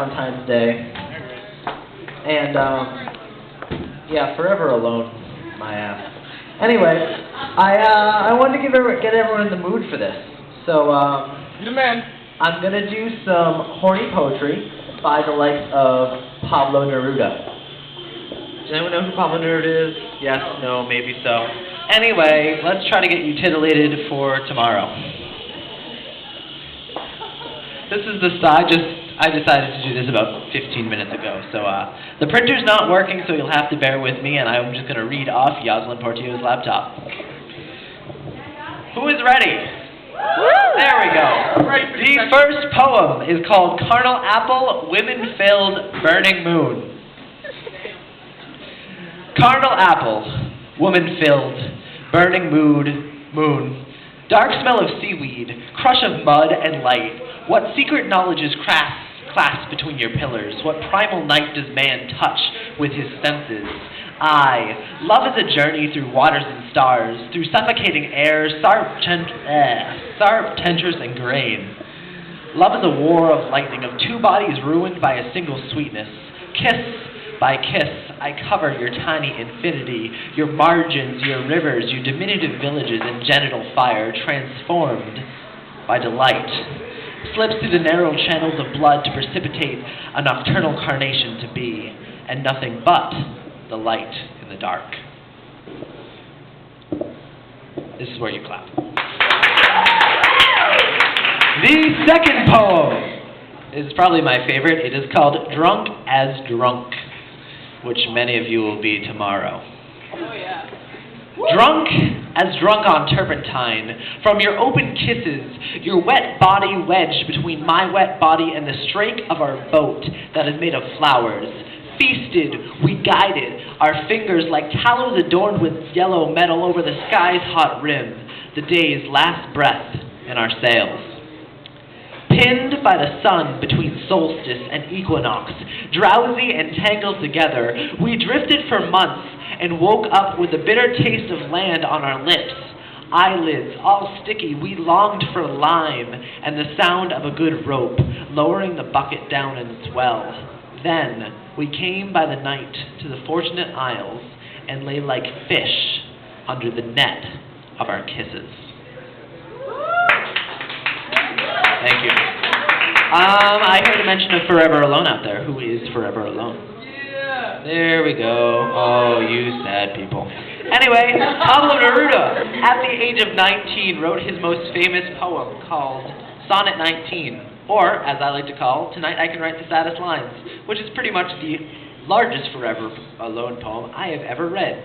Valentine's Day. And, yeah, forever alone, my ass. Anyway, I wanted to get everyone in the mood for this. So, You the man. I'm going to do some horny poetry by the likes of Pablo Neruda. Does anyone know who Pablo Neruda is? Yes, no, maybe so. Anyway, let's try to get you titillated for tomorrow. This is the style. I decided to do this about 15 minutes ago. So the printer's not working, so you'll have to bear with me, and I'm just going to read off Yoselin Portillo's laptop. Who is ready? There we go. The first poem is called Carnal Apple, Women-Filled, Burning Moon. Carnal apple, woman-filled, burning moon, dark smell of seaweed, crush of mud and light. What secret knowledges clasp between your pillars? What primal night does man touch with his senses? Aye, love is a journey through waters and stars, through suffocating air, sharp, tentrous, and grain. Love is a war of lightning, of two bodies ruined by a single sweetness. Kiss by kiss, I cover your tiny infinity, your margins, your rivers, your diminutive villages in genital fire, transformed by delight. Slips through the narrow channels of blood to precipitate a nocturnal carnation to be, and nothing but the light in the dark. This is where you clap. The second poem is probably my favorite. It is called Drunk as Drunk, which many of you will be tomorrow. Oh, yeah. Drunk as drunk on turpentine, from your open kisses, your wet body wedged between my wet body and the strake of our boat that is made of flowers. Feasted, we guided, our fingers like tallows adorned with yellow metal over the sky's hot rim, the day's last breath in our sails. Pinned by the sun between solstice and equinox, drowsy and tangled together, we drifted for months and woke up with the bitter taste of land on our lips. Eyelids all sticky, we longed for lime and the sound of a good rope, lowering the bucket down in its well. Then we came by the night to the Fortunate Isles and lay like fish under the net of our kisses. Thank you. I heard a mention of Forever Alone out there. Who is Forever Alone? Yeah. There we go. Oh, you sad people. Anyway, Pablo Neruda, at the age of 19, wrote his most famous poem called Sonnet 19, or, as I like to call, Tonight I Can Write the Saddest Lines, which is pretty much the largest Forever Alone poem I have ever read.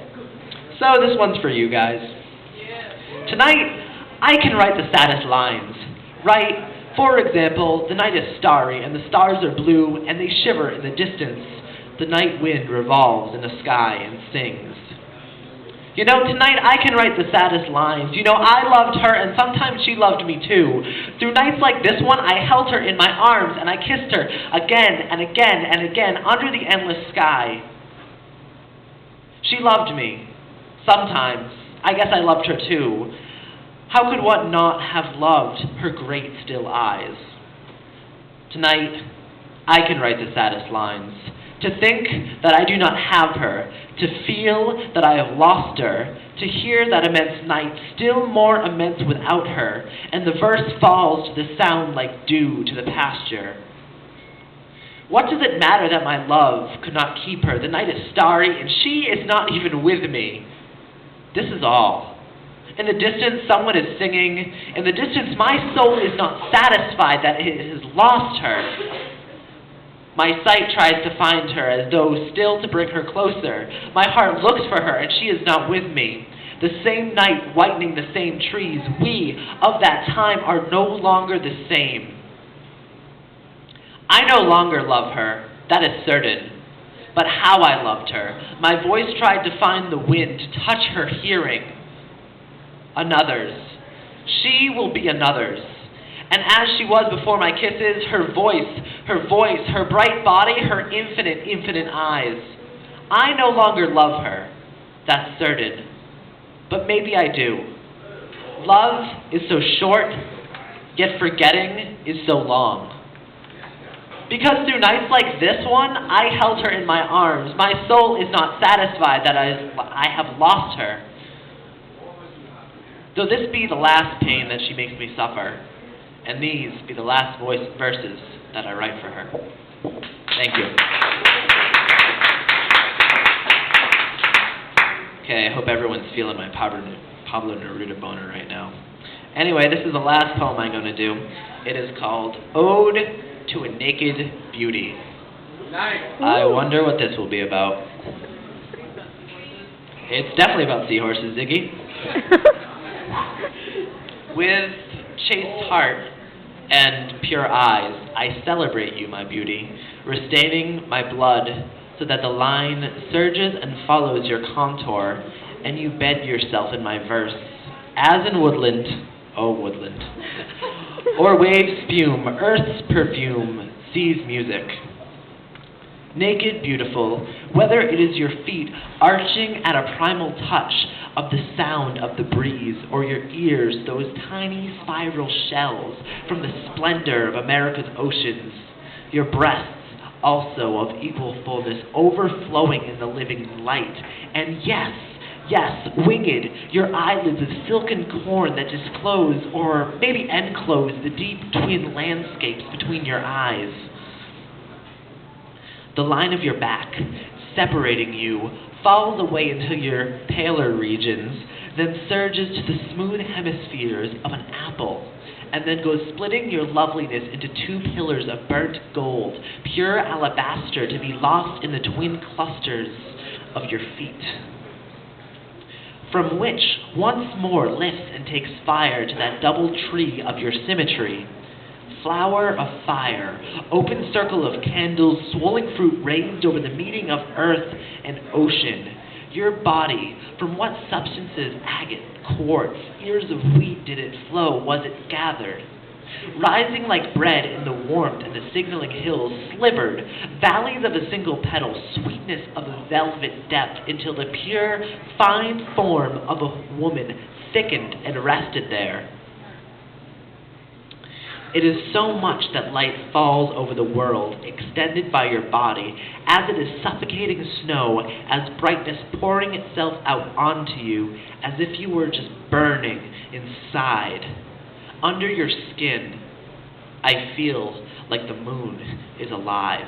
So this one's for you guys. Yeah. Tonight I can write the saddest lines. Write, for example, the night is starry, and the stars are blue, and they shiver in the distance. The night wind revolves in the sky and sings. You know, tonight I can write the saddest lines. You know, I loved her, and sometimes she loved me too. Through nights like this one, I held her in my arms, and I kissed her again and again and again under the endless sky. She loved me. Sometimes. I guess I loved her too. How could one not have loved her great still eyes? Tonight, I can write the saddest lines. To think that I do not have her, to feel that I have lost her, to hear that immense night still more immense without her, and the verse falls to the sound like dew to the pasture. What does it matter that my love could not keep her? The night is starry, and she is not even with me. This is all. In the distance, someone is singing. In the distance, my soul is not satisfied that it has lost her. My sight tries to find her as though still to bring her closer. My heart looks for her, and she is not with me. The same night whitening the same trees, we of that time are no longer the same. I no longer love her, that is certain. But how I loved her. My voice tried to find the wind, to touch her hearing. Another's. She will be another's. And as she was before my kisses, her voice, her bright body, her infinite, infinite eyes. I no longer love her, that's certain. But maybe I do. Love is so short, yet forgetting is so long. Because through nights like this one, I held her in my arms. My soul is not satisfied that I have lost her. Though this be the last pain that she makes me suffer, and these be the last verses that I write for her. Thank you. Okay, I hope everyone's feeling my Pablo Neruda boner right now. Anyway, this is the last poem I'm going to do. It is called Ode to a Naked Beauty. Nice. I wonder what this will be about. It's definitely about seahorses, Ziggy. With chaste heart and pure eyes, I celebrate you, my beauty, restaining my blood so that the line surges and follows your contour, and you bed yourself in my verse, as in woodland, oh woodland, or waves spume, earth's perfume, sea's music. Naked, beautiful, whether it is your feet arching at a primal touch of the sound of the breeze, or your ears, those tiny spiral shells from the splendor of America's oceans, your breasts also of equal fullness, overflowing in the living light, and yes, winged, your eyelids of silken corn that disclose, or maybe enclose, the deep twin landscapes between your eyes. The line of your back, separating you, falls away into your paler regions, then surges to the smooth hemispheres of an apple, and then goes splitting your loveliness into two pillars of burnt gold, pure alabaster, to be lost in the twin clusters of your feet, from which once more lifts and takes fire to that double tree of your symmetry. Flower of fire, open circle of candles, swelling fruit raised over the meeting of earth and ocean. Your body, from what substances, agate, quartz, ears of wheat did it flow, was it gathered? Rising like bread in the warmth and the signaling hills, slivered, valleys of a single petal, sweetness of a velvet depth, until the pure, fine form of a woman thickened and rested there. It is so much that light falls over the world, extended by your body, as it is suffocating snow, as brightness pouring itself out onto you, as if you were just burning inside. Under your skin, I feel like the moon is alive.